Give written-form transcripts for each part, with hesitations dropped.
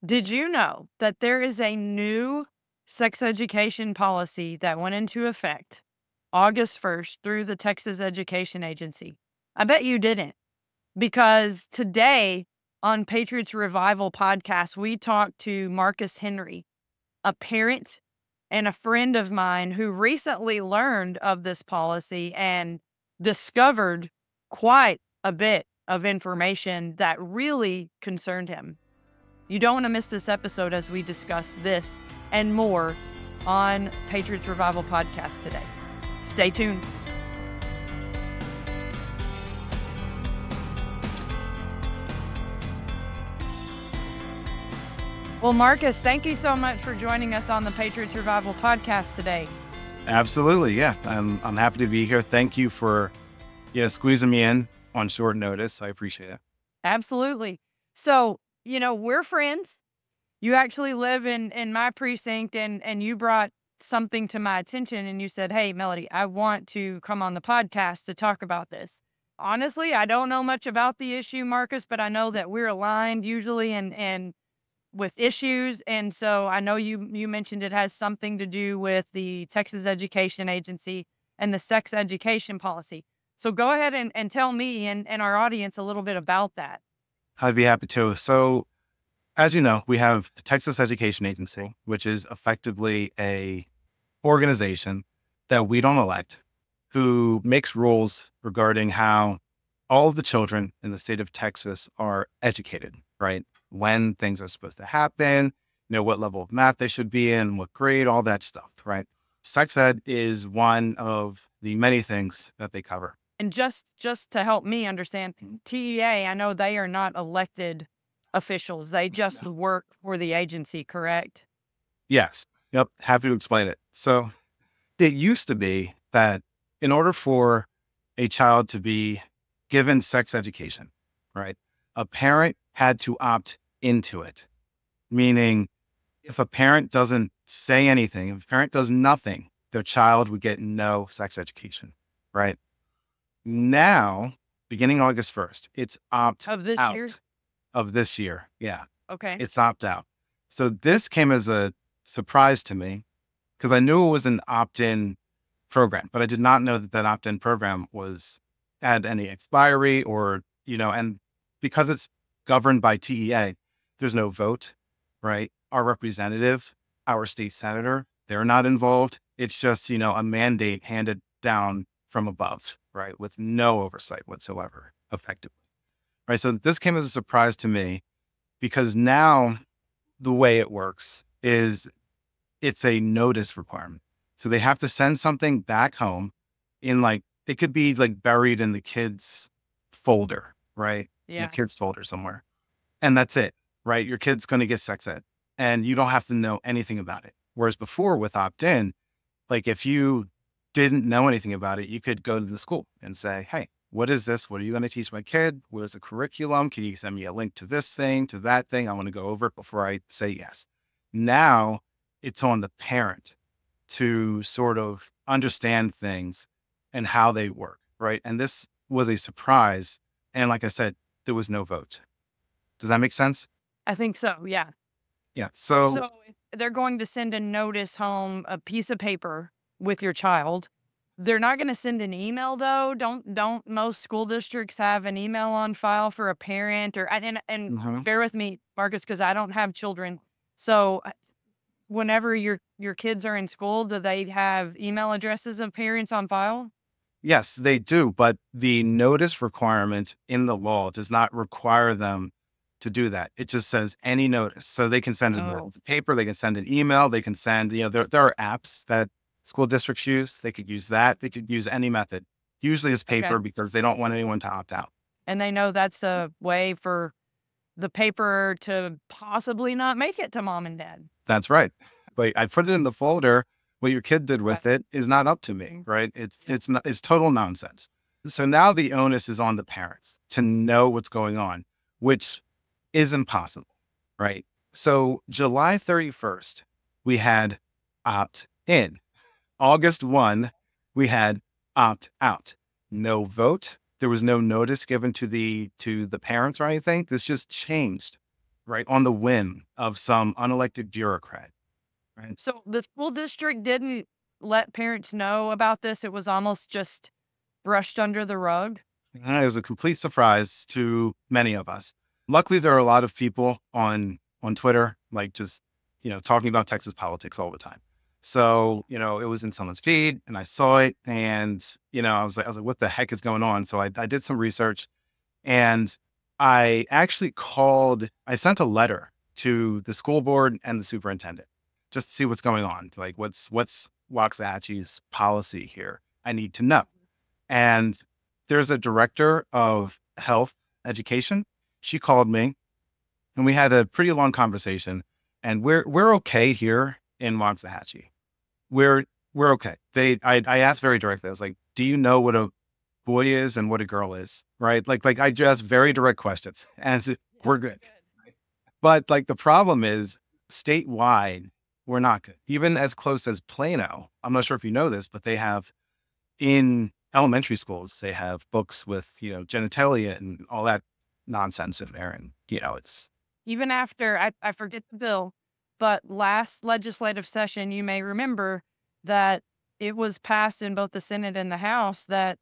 Did you know that there is a new sex education policy that went into effect August 1st through the Texas Education Agency? I bet you didn't, because today on Patriot's Revival podcast, we talked to Marcus Henry, a parent and a friend of mine who recently learned of this policy and discovered quite a bit of information that really concerned him. You don't want to miss this episode as we discuss this and more on Patriots Revival Podcast today. Stay tuned. Well, Marcus, thank you so much for joining us on the Patriots Revival Podcast today. Absolutely. Yeah. I'm happy to be here. Thank you for squeezing me in on short notice. I appreciate it. Absolutely. So, we're friends. You actually live in my precinct, and you brought something to my attention and you said, "Hey, Melody, I want to come on the podcast to talk about this." Honestly, I don't know much about the issue, Marcus, but I know that we're aligned usually and with issues. And so I know you mentioned it has something to do with the Texas Education Agency and the sex education policy. So go ahead and tell me and our audience a little bit about that. I'd be happy to. So, as you know, we have the Texas Education Agency, which is effectively a organization that we don't elect, who makes rules regarding how all of the children in the state of Texas are educated, right? When things are supposed to happen, what level of math they should be in, what grade, all that stuff, right? Sex ed is one of the many things that they cover. And just to help me understand, TEA, I know they are not elected officials. They just work for the agency, correct? Yes. Yep. Happy to explain it. So it used to be that in order for a child to be given sex education, right, a parent had to opt into it. Meaning, if a parent doesn't say anything, if a parent does nothing, their child would get no sex education, right? Now, beginning August 1st, it's opt Of this out year? of this year. Yeah, Okay. it's opt out. So this came as a surprise to me because I knew it was an opt-in program, but I did not know that that opt-in program had any expiry or, and because it's governed by TEA, there's no vote, right? Our representative, our state senator, they're not involved. It's just, a mandate handed down from above, right? With no oversight whatsoever, effectively, right? So this came as a surprise to me because now the way it works is it's a notice requirement. So they have to send something back home in it could be buried in the kids folder, right? Yeah. Your kids folder somewhere. And that's it, right? Your kid's going to get sex ed and you don't have to know anything about it. Whereas before with opt-in, if you didn't know anything about it, you could go to the school and say, "Hey, what is this? What are you going to teach my kid? Where's the curriculum? Can you send me a link to this thing, to that thing? I want to go over it before I say yes." Now it's on the parent to sort of understand things and how they work, right? And this was a surprise. And like I said, there was no vote. Does that make sense? I think so, yeah. Yeah. So they're going to send a notice home, a piece of paper with your child. They're not going to send an email though. Don't most school districts have an email on file for a parent and bear with me, Marcus, because I don't have children. So whenever your kids are in school, do they have email addresses of parents on file? Yes, they do. But the notice requirement in the law does not require them to do that. It just says any notice. So they can send a paper, they can send an email, they can send, there are apps that school districts use. They could use that. They could use any method. Usually it's paper because they don't want anyone to opt out. And they know that's a way for the paper to possibly not make it to mom and dad. That's right. But I put it in the folder. What your kid did with it is not up to me, right? It's total nonsense. So now the onus is on the parents to know what's going on, which is impossible, right? So July 31st, we had opt in. August 1, we had opt out. No vote. There was no notice given to the parents or anything. This just changed right, on the whim of some unelected bureaucrat, right? So the school district didn't let parents know about this. It was almost just brushed under the rug. And it was a complete surprise to many of us. Luckily, there are a lot of people on Twitter, like just talking about Texas politics all the time. So it was in someone's feed, and I saw it, and I was like, what the heck is going on? So I did some research, and I sent a letter to the school board and the superintendent just to see what's going on. Like, what's Waxahachie's policy here? I need to know. And there's a director of health education. She called me, and we had a pretty long conversation. And we're okay here in Waxahachie. We're okay. I asked very directly. I was like, "Do you know what a boy is and what a girl is?" Right? Like I just very direct questions, and we're good. But like the problem is statewide, we're not good. Even as close as Plano. I'm not sure if you know this, but they have in elementary schools, they have books with, genitalia and all that nonsense in there. And, it's, Even after, I forget the bill, but last legislative session, you may remember that it was passed in both the Senate and the House that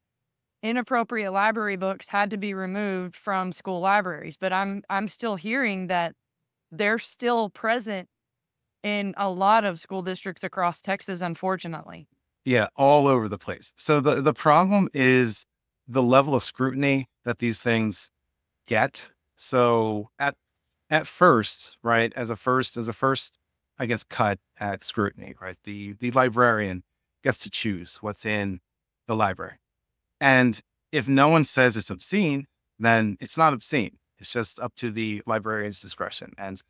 inappropriate library books had to be removed from school libraries. But I'm still hearing that they're still present in a lot of school districts across Texas, unfortunately. yeah, all over the place. So the problem is the level of scrutiny that these things get. So at first, right, as a first, I guess, cut at scrutiny, right, the librarian gets to choose what's in the library. And if no one says it's obscene, then it's not obscene. It's just up to the librarian's discretion. And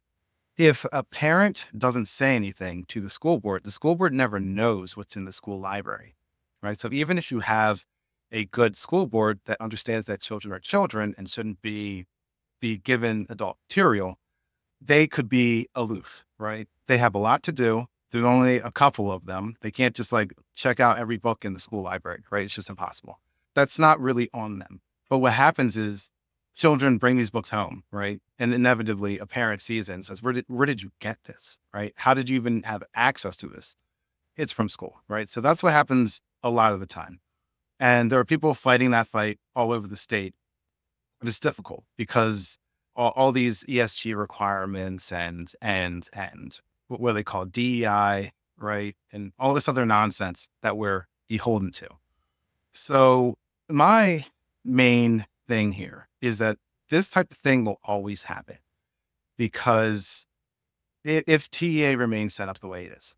if a parent doesn't say anything to the school board never knows what's in the school library, right? So even if you have a good school board that understands that children are children and shouldn't be given adult material, they could be aloof, right? They have a lot to do. There's only a couple of them. They can't just like check out every book in the school library, right? It's just impossible. That's not really on them. But what happens is children bring these books home, right? And inevitably a parent sees it and says, where did you get this, right? How did you even have access to this? It's from school, right? So that's what happens a lot of the time. And there are people fighting that fight all over the state. But it's difficult because all these ESG requirements and what do they call DEI, right? And all this other nonsense that we're beholden to. So my main thing here is that this type of thing will always happen because if TEA remains set up the way it is,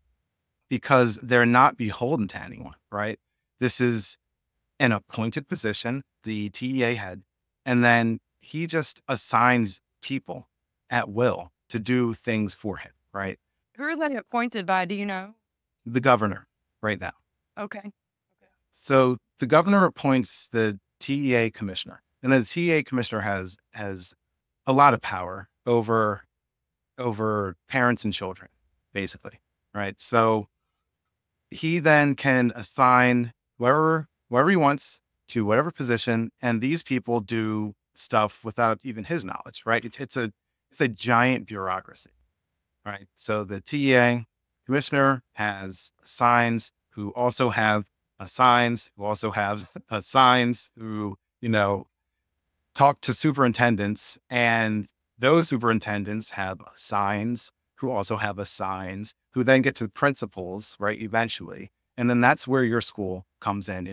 because they're not beholden to anyone, right? This is an appointed position, the TEA head, and then he just assigns people at will to do things for him, right? Who are they appointed by? Do you know? The governor right now. Okay. So the governor appoints the TEA commissioner, and then the TEA commissioner has a lot of power over parents and children, basically, right? So he then can assign wherever he wants to whatever position, and these people do stuff without even his knowledge, right? It's a giant bureaucracy, right? So the TEA commissioner has assigns who also have assigns who also have assigns who, talk to superintendents, and those superintendents have assigns who also have assigns who then get to principals, right? Eventually. And then that's where your school comes in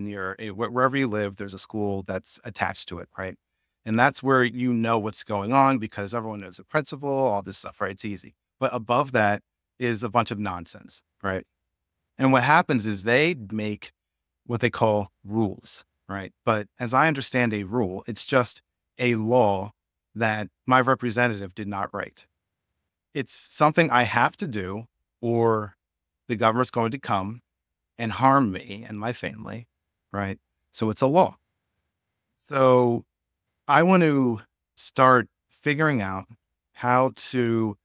wherever you live, there's a school that's attached to it, right? And that's where you know what's going on because everyone knows the principal, all this stuff, right? It's easy. But above that is a bunch of nonsense, right? And what happens is they make what they call rules, right? But as I understand a rule, it's just a law that my representative did not write. It's something I have to do, or the government's going to come and harm me and my family, right? So it's a law. So I want to start figuring out how to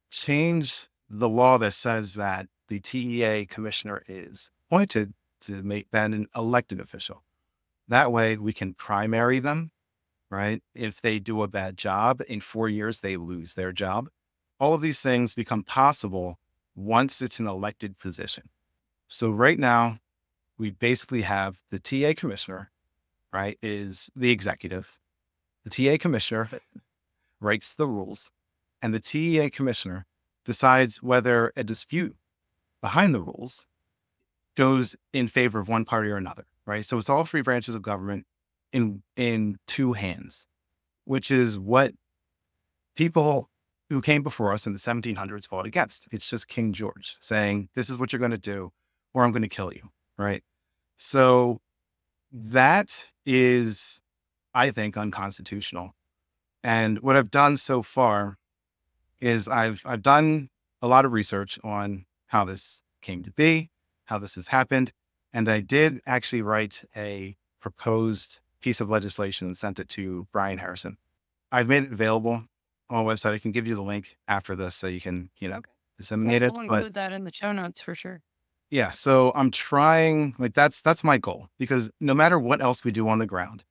change the law that says that the TEA commissioner is appointed to make that an elected official. That way we can primary them right? If they do a bad job, in 4 years, they lose their job. All of these things become possible once it's an elected position. So right now, we basically have the TA commissioner, right, is the executive. The TA commissioner writes the rules, and the TA commissioner decides whether a dispute behind the rules goes in favor of one party or another, right? So it's all three branches of government in two hands, which is what people who came before us in the 1700s fought against. It's just King George saying, this is what you're going to do, or I'm going to kill you, right? So that is, I think, unconstitutional. And what I've done so far is I've done a lot of research on how this came to be, how this has happened. And I did actually write a proposed piece of legislation and sent it to Brian Harrison. I've made it available on a website. I can give you the link after this so you can, Okay. disseminate it. We'll But include that in the show notes for sure. yeah, so I'm trying, like that's my goal, because no matter what else we do on the ground,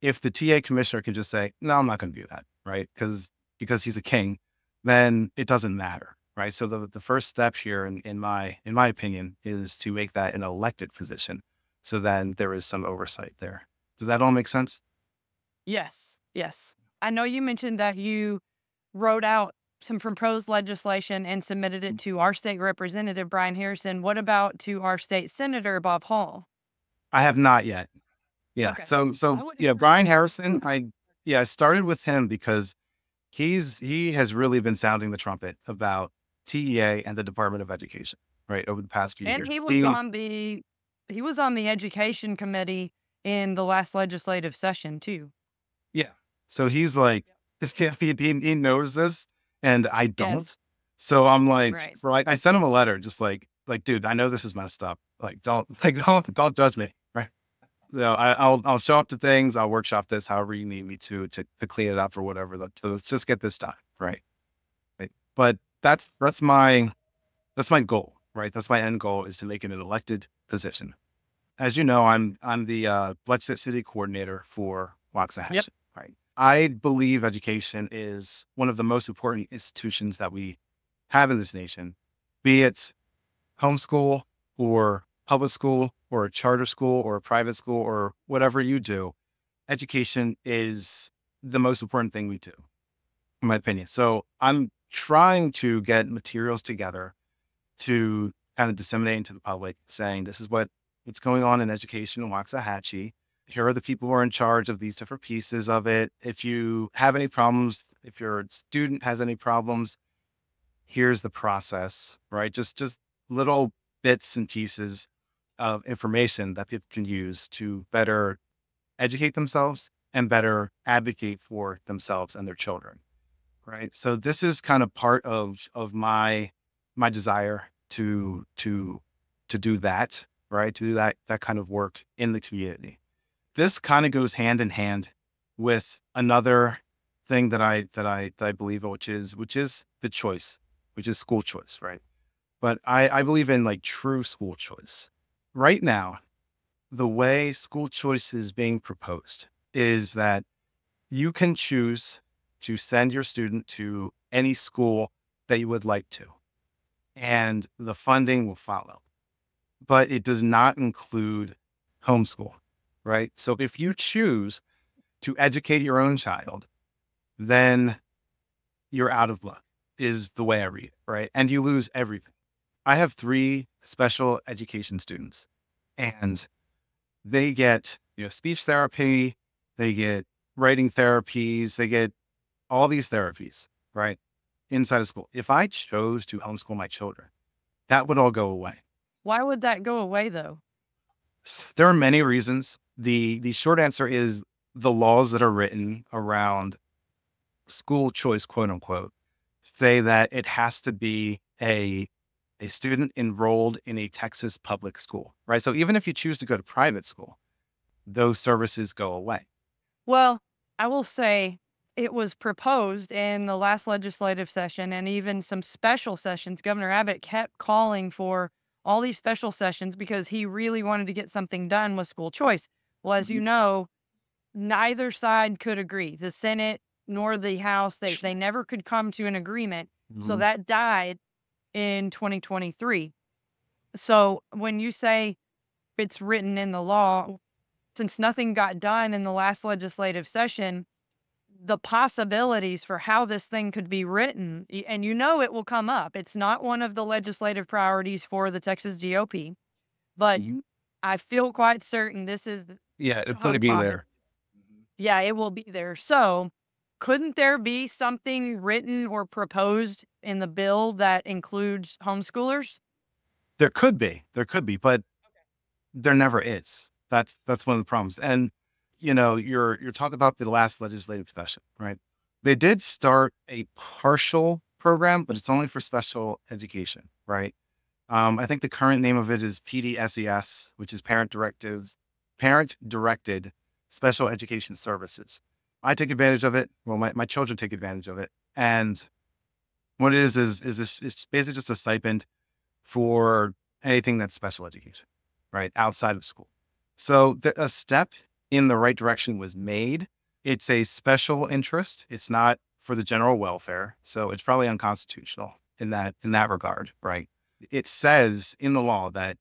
if the TA commissioner can just say, no, I'm not going to do that, right? Because he's a king, then it doesn't matter, right? So the first step here, in my opinion, is to make that an elected position. So then there is some oversight there. Does that all make sense? Yes. Yes. I know you mentioned that you wrote out some proposed legislation and submitted it to our state representative, Brian Harrison. What about to our state senator, Bob Hall? I have not yet. Yeah. Okay. So I would yeah, encourage Brian you. Harrison, I started with him because he has really been sounding the trumpet about TEA and the Department of Education, right, over the past few And he years. was on the education committee in the last legislative session too. Yeah. So he's like, he knows this and I don't. Yes. So I'm Right. like, I sent him a letter, just like, dude, I know this is messed up. Like, don't judge me. Right. So I'll show up to things. I'll workshop this however you need me to clean it up or whatever. Let's just get this done. Right. Right. But that's my goal, right? That's my end goal, is to make it an elected position. As you know, I'm the Blexit City coordinator for Waxahachie, Yep. right? I believe education is one of the most important institutions that we have in this nation, be it homeschool or public school or a charter school or a private school or whatever you do. Education is the most important thing we do, in my opinion. So I'm trying to get materials together to kind of disseminate into the public, saying this is what's going on in education in Waxahachie. Here are the people who are in charge of these different pieces of it. If you have any problems, if your student has any problems, here's the process, right? Just little bits and pieces of information that people can use to better educate themselves and better advocate for themselves and their children, right? So this is kind of part of my desire to do that, right? To do that kind of work in the community. This kind of goes hand in hand with another thing that I believe in, which is the choice, which is school choice, right? But I believe in like true school choice. Right now, the way school choice is being proposed is that you can choose to send your student to any school that you would like to, and the funding will follow. But it does not include homeschool, right? So if you choose to educate your own child, then you're out of luck, is the way I read it, right? And you lose everything. I have 3 special education students, and they get, speech therapy, they get writing therapies, they get all these therapies, right? Inside of school. If I chose to homeschool my children, that would all go away. Why would that go away though? There are many reasons. The short answer is the laws that are written around school choice, quote unquote, say that it has to be a student enrolled in a Texas public school, right? So even if you choose to go to private school, those services go away. Well, I will say it was proposed in the last legislative session and even some special sessions. Governor Abbott kept calling for all these special sessions because he really wanted to get something done with school choice. Well, as you Mhm. know, neither side could agree. The Senate nor the House, they never could come to an agreement. So Mhm. that died in 2023. So when you say it's written in the law, since nothing got done in the last legislative session, the possibilities for how this thing could be written, and it will come up. It's not one of the legislative priorities for the Texas GOP, but Mhm. I feel quite certain this is the Yeah, it's going to hot be topic. there. Mhm. Yeah, it will be there. So, couldn't there be something written or proposed in the bill that includes homeschoolers? There could be, but there never is. That's one of the problems. And you're talking about the last legislative session, right? They did start a partial program, but it's only for special education, right? I think the current name of it is PDSES, which is Parent Directed Special Education Services. I take advantage of it. Well, my children take advantage of it. And what it is it's basically just a stipend for anything that's special education, right? Outside of school. So a step in the right direction was made. It's a special interest. It's not for the general welfare. So it's probably unconstitutional in that regard, right? It says in the law that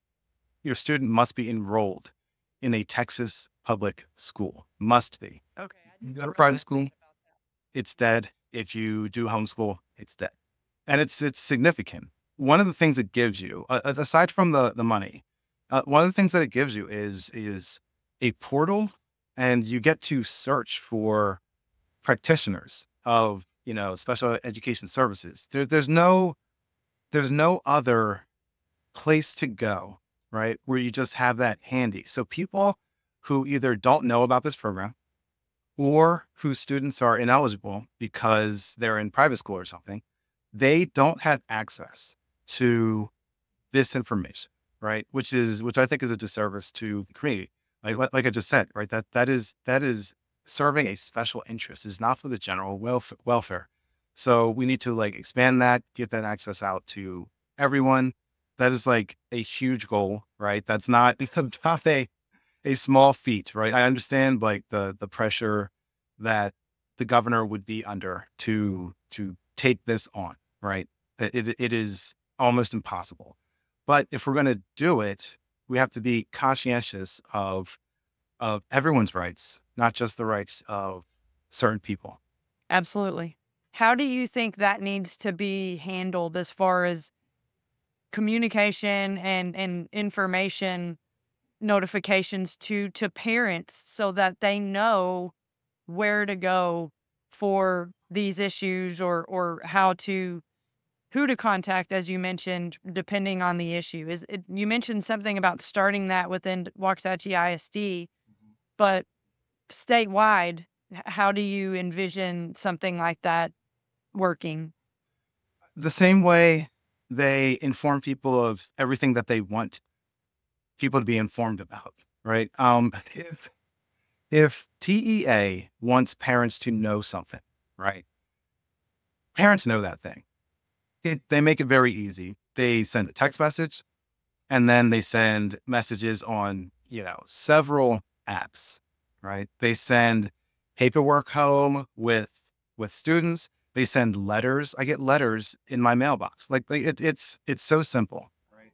your student must be enrolled in a Texas public school. Must be. Okay, I You didn't go to private realize school, that. it's dead. If you do homeschool, it's dead. And it's significant. One of the things it gives you, aside from the money, one of the things that it gives you is a portal, and you get to search for practitioners of special education services. There's no other place to go, right? Where you just have that handy. So people who either don't know about this program or whose students are ineligible because they're in private school or something, they don't have access to this information, right? Which I think is a disservice to the community. Like I just said, right? That is serving a special interest. Is not for the general welfare. So we need to like expand that, get that access out to everyone. That is like a huge goal, right? That's not it's not a small feat, right? I understand like the pressure that the governor would be under to take this on, right? It is almost impossible. But if we're going to do it, we have to be conscientious of everyone's rights, not just the rights of certain people. Absolutely. How do you think that needs to be handled as far as communication and information notifications to parents so that they know where to go for these issues or who to contact, as you mentioned, depending on the issue? You mentioned something about starting that within Waxahachie ISD, but statewide, how do you envision something like that working? The same way they inform people of everything that they want people to be informed about, right? If TEA wants parents to know something, right? Parents know that thing. They make it very easy. They send a text message, and then they send messages on, several apps, right? They send paperwork home with students. They send letters. I get letters in my mailbox. It's so simple, right?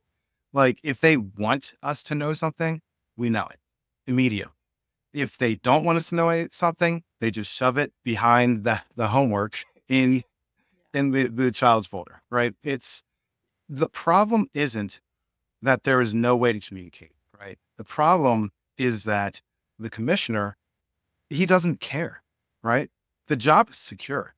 Like if they want us to know something, we know it immediately. If they don't want us to know something, they just shove it behind the homework in the child's folder, right? The problem isn't that there is no way to communicate, right? The problem is that the commissioner, he doesn't care, right? The job is secure.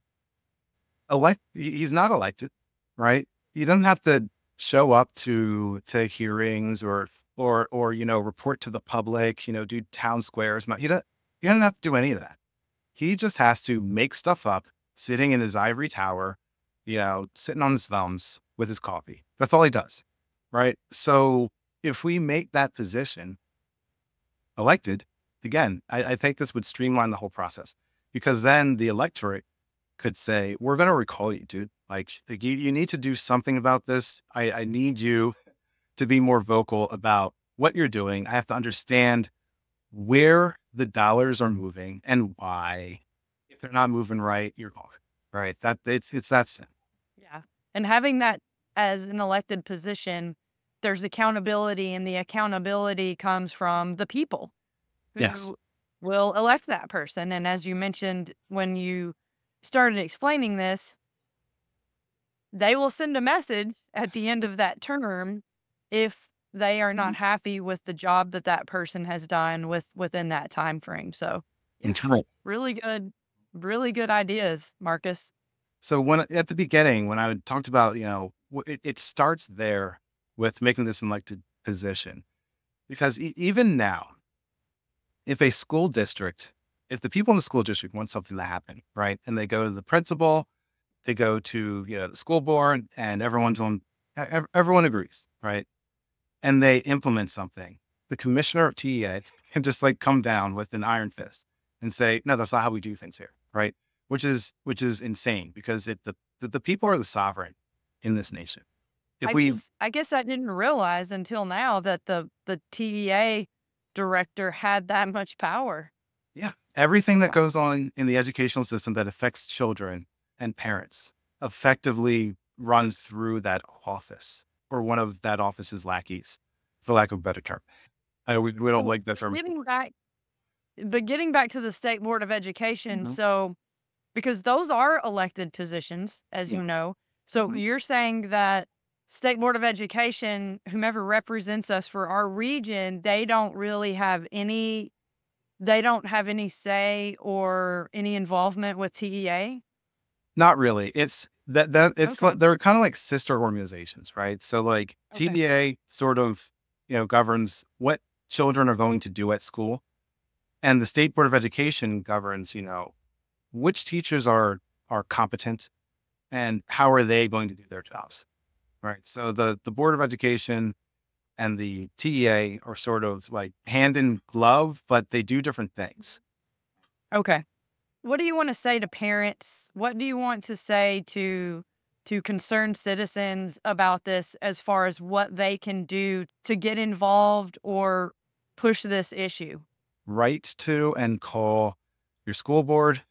He's not elected, right? He doesn't have to show up to hearings or report to the public, do town squares. He doesn't have to do any of that. He just has to make stuff up, sitting in his ivory tower, sitting on his thumbs with his coffee. That's all he does, right? So if we make that position elected, again, I think this would streamline the whole process, because then the electorate could say, we're going to recall you, dude. Like you need to do something about this. I need you to be more vocal about what you're doing. I have to understand where the dollars are moving and why. If they're not moving right, you're gone. Right. It's that simple. Yeah. And having that as an elected position, there's accountability, and the accountability comes from the people Yes. who will elect that person. And as you mentioned when you started explaining this, they will send a message at the end of that term if they are not happy with the job that that person has done within that time frame. So, yeah, That's right. really good ideas, Marcus. So when at the beginning, when I talked about, it starts there with making this an elected position, because even now, if a school district, if the people in the school district want something to happen, right, and they go to the principal, they go to the school board, and everyone agrees, right, and they implement something, the commissioner of TEA can just like come down with an iron fist and say, no, that's not how we do things here, right? Which is insane, because the people are the sovereign in this nation. If we I guess I didn't realize until now that the TEA director had that much power. Yeah. Everything that Wow. goes on in the educational system that affects children and parents effectively runs through that office, or one of that office's lackeys, for lack of a better term. We don't So like that term. getting back to the State Board of Education, Mhm. so because those are elected positions, as Yeah. you know. So Mhm. you're saying that State Board of Education, whomever represents us for our region, they don't have any say or any involvement with TEA? Not really. It's that it's Okay. like, they're kind of like sister organizations, right? So like Okay. TBA sort of, governs what children are going to do at school, and the State Board of Education governs, which teachers are competent and how are they going to do their jobs, right? So the Board of Education and the TEA are sort of like hand in glove, but they do different things. Okay. What do you want to say to parents? What do you want to say to concerned citizens about this, as far as what they can do to get involved or push this issue? Write to and call your school board,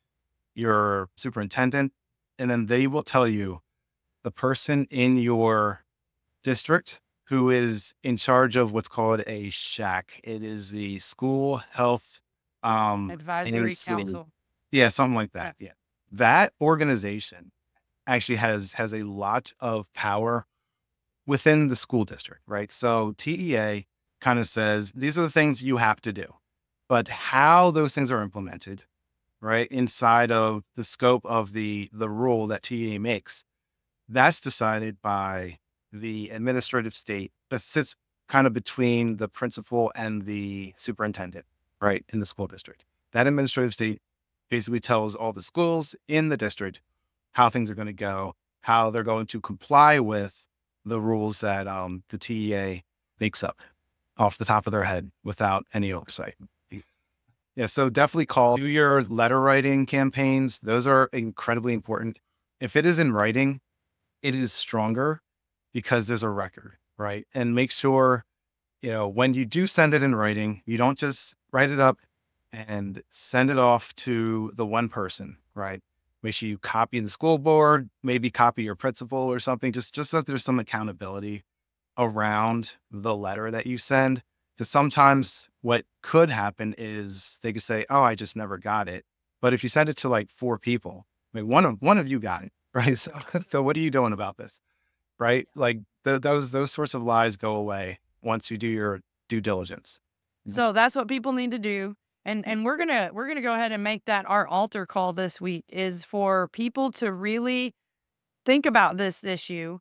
your superintendent, and then they will tell you the person in your district who is in charge of what's called a SHAC. It is the school health, Advisory and city. council. Yeah, something like Okay. that. Yeah. That organization actually has a lot of power within the school district, right? So TEA kind of says these are the things you have to do, but how those things are implemented, right, inside of the scope of the rule that TEA makes, that's decided by the administrative state that sits kind of between the principal and the superintendent, right, in the school district. That administrative state basically tells all the schools in the district how things are going to go, how they're going to comply with the rules that the TEA makes up off the top of their head without any oversight. Yeah, so definitely do your letter writing campaigns. Those are incredibly important. If it is in writing, it is stronger because there's a record, right? And make sure, when you do send it in writing, you don't just write it up and send it off to the one person, right? Make sure you copy the school board, maybe copy your principal or something, just so that there's some accountability around the letter that you send. Because sometimes what could happen is they could say, "Oh, I just never got it." But if you send it to like four people, I mean, one of you got it, right? So what are you doing about this, right? Like those sorts of lies go away once you do your due diligence. Mhm. So that's what people need to do. And we're gonna go ahead and make that our altar call this week, is for people to really think about this issue,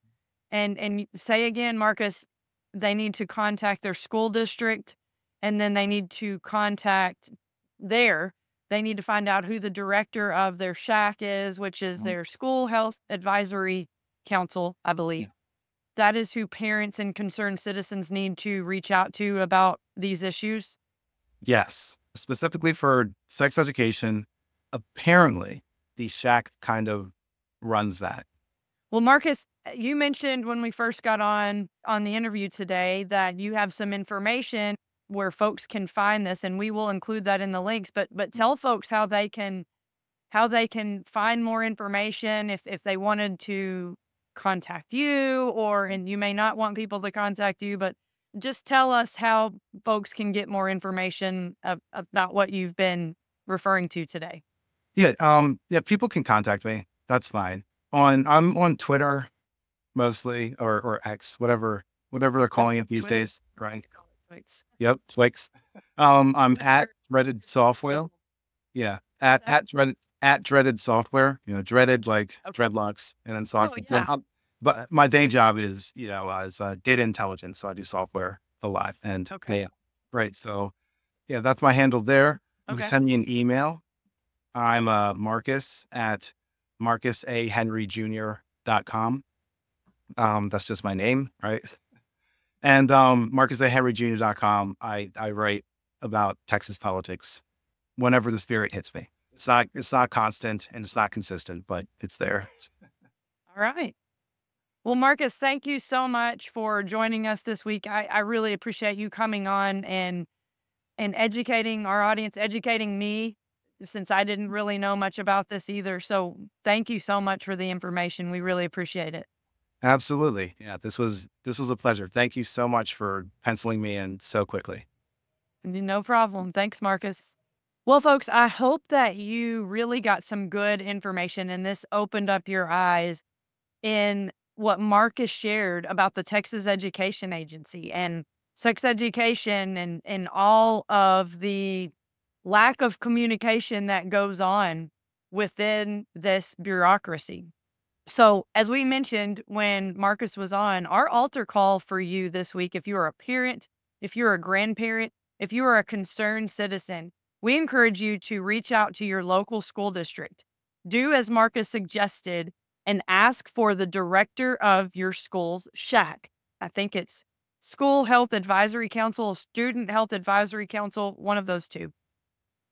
and say again, Marcus, they need to contact their school district, and then they need to contact their they need to find out who the director of their shack is, which is Mhm. their school health advisory council, I Yeah. believe. That is who parents and concerned citizens need to reach out to about these issues. Yes, specifically for sex education. Apparently, the shack kind of runs that. Well, Marcus, you mentioned when we first got on the interview today that you have some information where folks can find this, and we will include that in the links. But tell folks how they can find more information if they wanted to contact you, and you may not want people to contact you, but just tell us how folks can get more information about what you've been referring to today. Yeah. Yeah. People can contact me. That's fine. I'm on Twitter mostly, or X, whatever they're calling it these Twitter. days. Right. Twix. Yep. Twix. I'm at Dreaded Software. Yeah. At Dreaded Software, dreaded like dreadlocks, and then software. Yeah. But my day job is, as data intelligence. So I do software a lot, and yeah, right. So yeah, that's my handle there. You can send me an email. I'm Marcus at marcusahenryjr.com. That's just my name, right? And marcusahenryjr.com. I write about Texas politics whenever the spirit hits me. It's not constant and it's not consistent, but it's there. All right. Well, Marcus, thank you so much for joining us this week. I really appreciate you coming on and educating our audience, educating me, since I didn't really know much about this either. So thank you so much for the information. We really appreciate it. Absolutely. Yeah, this was a pleasure. Thank you so much for penciling me in so quickly. No problem. Thanks, Marcus. Well, folks, I hope that you really got some good information and this opened up your eyes in what Marcus shared about the Texas Education Agency and sex education and all of the lack of communication that goes on within this bureaucracy. So as we mentioned when Marcus was on, our altar call for you this week, if you're a parent, if you're a grandparent, if you are a concerned citizen, we encourage you to reach out to your local school district. Do as Marcus suggested and ask for the director of your school's SHAC. I think it's School Health Advisory Council, Student Health Advisory Council, one of those two.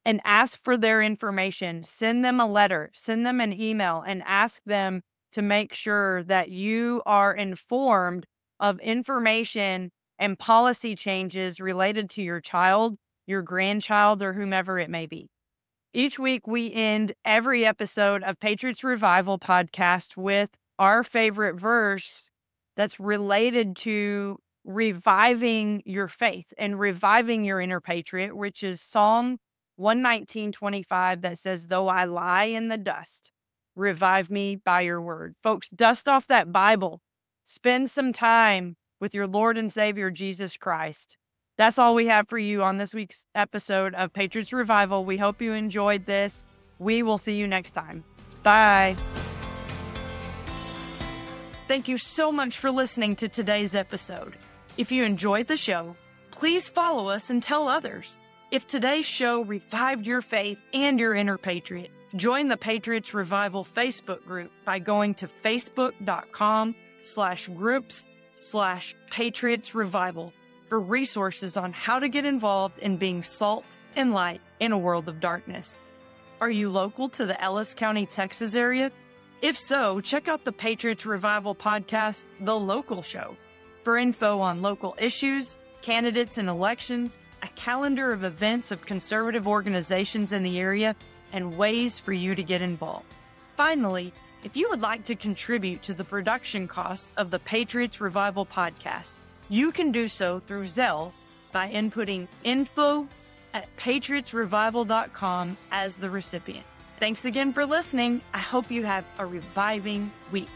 And ask for their information. Send them a letter, send them an email, and ask them to make sure that you are informed of information and policy changes related to your child, your grandchild, or whomever it may be. Each week, we end every episode of Patriots Revival podcast with our favorite verse that's related to reviving your faith and reviving your inner patriot, which is Psalm 119:25, that says, "Though I lie in the dust, revive me by your word." Folks, dust off that Bible. Spend some time with your Lord and Savior, Jesus Christ. That's all we have for you on this week's episode of Patriots Revival. We hope you enjoyed this. We will see you next time. Bye. Thank you so much for listening to today's episode. If you enjoyed the show, please follow us and tell others. If today's show revived your faith and your inner patriot, join the Patriots Revival Facebook group by going to facebook.com/groups/Patriots Revival for resources on how to get involved in being salt and light in a world of darkness. Are you local to the Ellis County, Texas area? If so, check out the Patriots Revival podcast, The Local Show, for info on local issues, candidates and elections, a calendar of events of conservative organizations in the area, and ways for you to get involved. Finally, if you would like to contribute to the production costs of the Patriots Revival podcast, you can do so through Zelle by inputting info@patriotsrevival.com as the recipient. Thanks again for listening. I hope you have a reviving week.